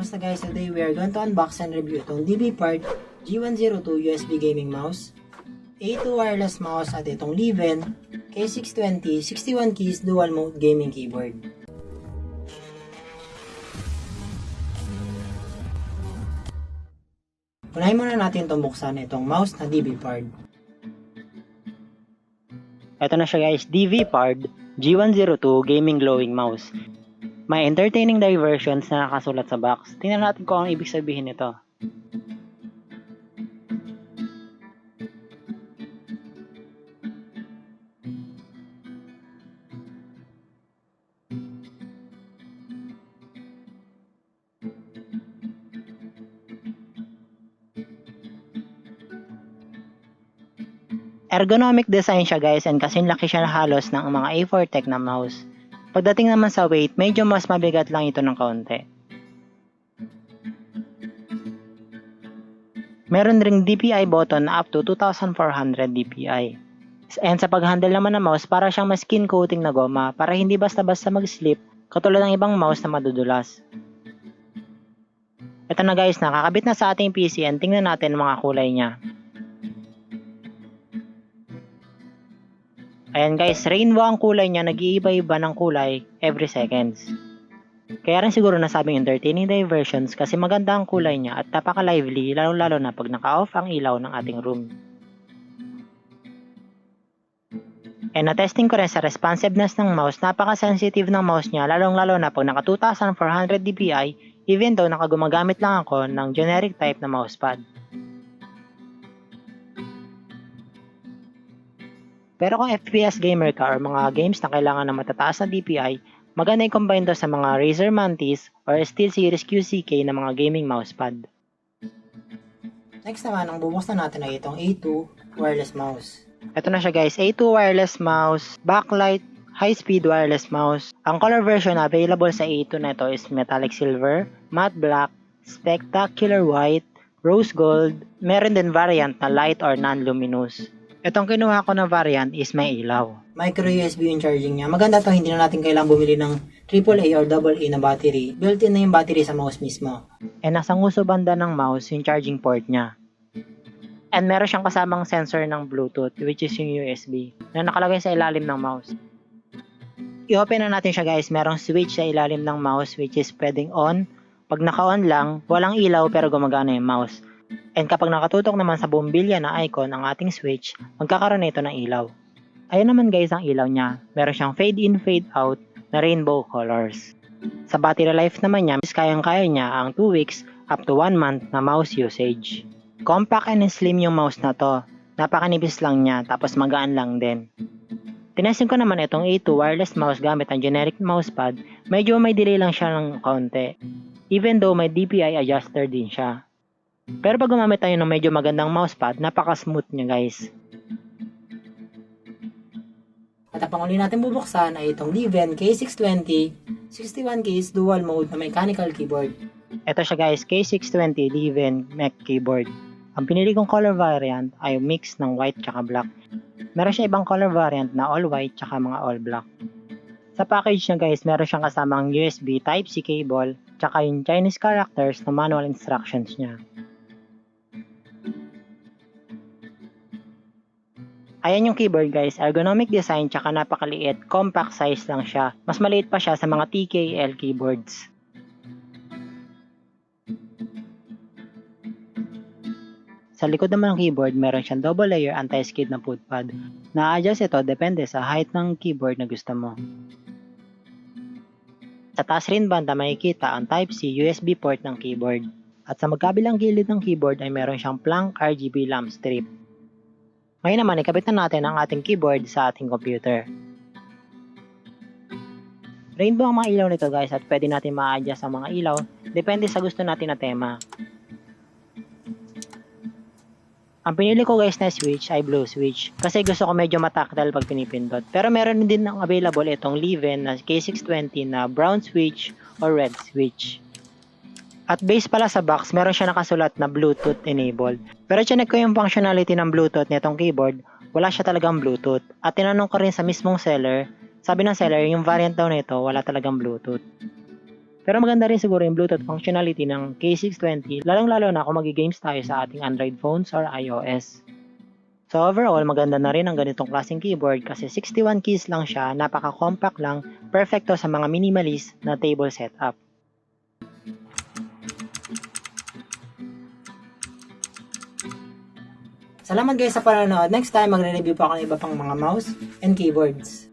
Basta guys, today we are going to unbox and review itong DBPART G102 USB gaming mouse, A2 wireless mouse at itong Leven K620 61 keys dual mode gaming keyboard. Unahin muna natin itong buksan itong mouse na DBPART. Ito na siya guys, DBPART G102 Gaming Glowing Mouse. May entertaining diversions na nakasulat sa box. Tingnan natin kung ang ibig sabihin nito. Ergonomic design siya guys, and kasing laki siya halos ng mga A4 Tech na mouse. Pagdating naman sa weight, medyo mas mabigat lang ito ng kaunti. Meron ring DPI button na up to 2400 DPI. And sa pag-handle naman ng mouse, para siyang may skin coating na goma para hindi basta-basta mag-slip katulad ng ibang mouse na madudulas. Ito na guys, nakakabit na sa ating PC and tingnan natin mga kulay niya. Ayan guys, rainbow ang kulay niya, nag-iiba-iba ng kulay every seconds. Kaya rin siguro nasabing entertaining diversions kasi maganda ang kulay niya at napaka-lively lalo-lalo na pag naka-off ang ilaw ng ating room. And na-testing ko rin sa responsiveness ng mouse, napaka-sensitive ng mouse niya lalong-lalo na pag naka 2400 dpi even though nakagumagamit lang ako ng generic type na mousepad. Pero kung FPS gamer ka or mga games na kailangan ng matataas na DPI, maganda i-combine to sa mga Razer Mantis or SteelSeries QCK na mga gaming mousepad. Next naman, ang bubuksan natin ay itong A2 wireless mouse. Ito na siya guys, A2 wireless mouse, backlight, high-speed wireless mouse. Ang color version na available sa A2 na ito is metallic silver, matte black, spectacular white, rose gold, meron din variant na light or non-luminous. Itong kinuha ko na variant is may ilaw. Micro USB yung charging niya. Maganda to, hindi na natin kailangang bumili ng AAA or AA na battery. Built-in na yung battery sa mouse mismo. And nasa nguso banda ng mouse yung charging port niya. And meron siyang kasamang sensor ng Bluetooth, which is yung USB, na nakalagay sa ilalim ng mouse. I-open na natin siya guys. Merong switch sa ilalim ng mouse which is pwedeng on. Pag naka-on lang, walang ilaw pero gumagana yung mouse. And kapag nakatutok naman sa bumbilya na icon ang ating switch, magkakaroon ito ng ilaw. Ayun naman guys ang ilaw niya. Meron siyang fade in, fade out na rainbow colors. Sa battery life naman niya, kayang-kaya niya ang 2 weeks up to 1 month na mouse usage. Compact and slim yung mouse na to. Napakanipis lang niya tapos magaan lang din. Tinesting ko naman itong A2 wireless mouse gamit ang generic mousepad. Medyo may delay lang siya ng kaunti. Even though may DPI adjuster din siya. Pero pag gumamit tayo ng medyo magandang mousepad, napaka-smooth niya guys. At ang panguli natin bubuksan ay itong Leven K620 61 keys dual mode na mechanical keyboard. Ito siya guys, K620 Leven Mech Keyboard. Ang pinili kong color variant ay mix ng white tsaka black. Meron siya ibang color variant na all white tsaka mga all black. Sa package niya guys, meron siyang kasamang USB Type-C cable tsaka yung Chinese characters na manual instructions niya. Ayan yung keyboard guys, ergonomic design tsaka napakaliit, compact size lang siya. Mas maliit pa siya sa mga TKL keyboards. Sa likod naman ng keyboard, meron siyang double layer anti-skid na footpad. Na-adjust ito depende sa height ng keyboard na gusto mo. Sa taas rin banda makikita ang Type-C USB port ng keyboard. At sa magkabilang gilid ng keyboard ay meron siyang plank RGB lamp strip. Ngayon naman, ikabit na natin ang ating keyboard sa ating computer. Rainbow ang mga ilaw nito guys at pwede natin ma-adjust ang mga ilaw depende sa gusto natin na tema. Ang pinili ko guys na switch ay blue switch kasi gusto ko medyo matactile pag pinipindot. Pero meron din available itong Leven na K620 na brown switch or red switch. At base pala sa box, meron siya nakasulat na Bluetooth enabled. Pero chinek ko yung functionality ng Bluetooth nitong keyboard, wala siya talagang Bluetooth. At tinanong ko rin sa mismong seller, sabi ng seller yung variant daw nito wala talagang Bluetooth. Pero maganda rin siguro yung Bluetooth functionality ng K620, lalong-lalo na kung magi-games tayo sa ating Android phones or iOS. So overall, maganda na rin ang ganitong klaseng keyboard kasi 61 keys lang siya, napaka-compact lang, perfecto sa mga minimalist na table setup. Salamat guys sa panonood. Next time, magre-review pa ako ng iba pang mga mouse and keyboards.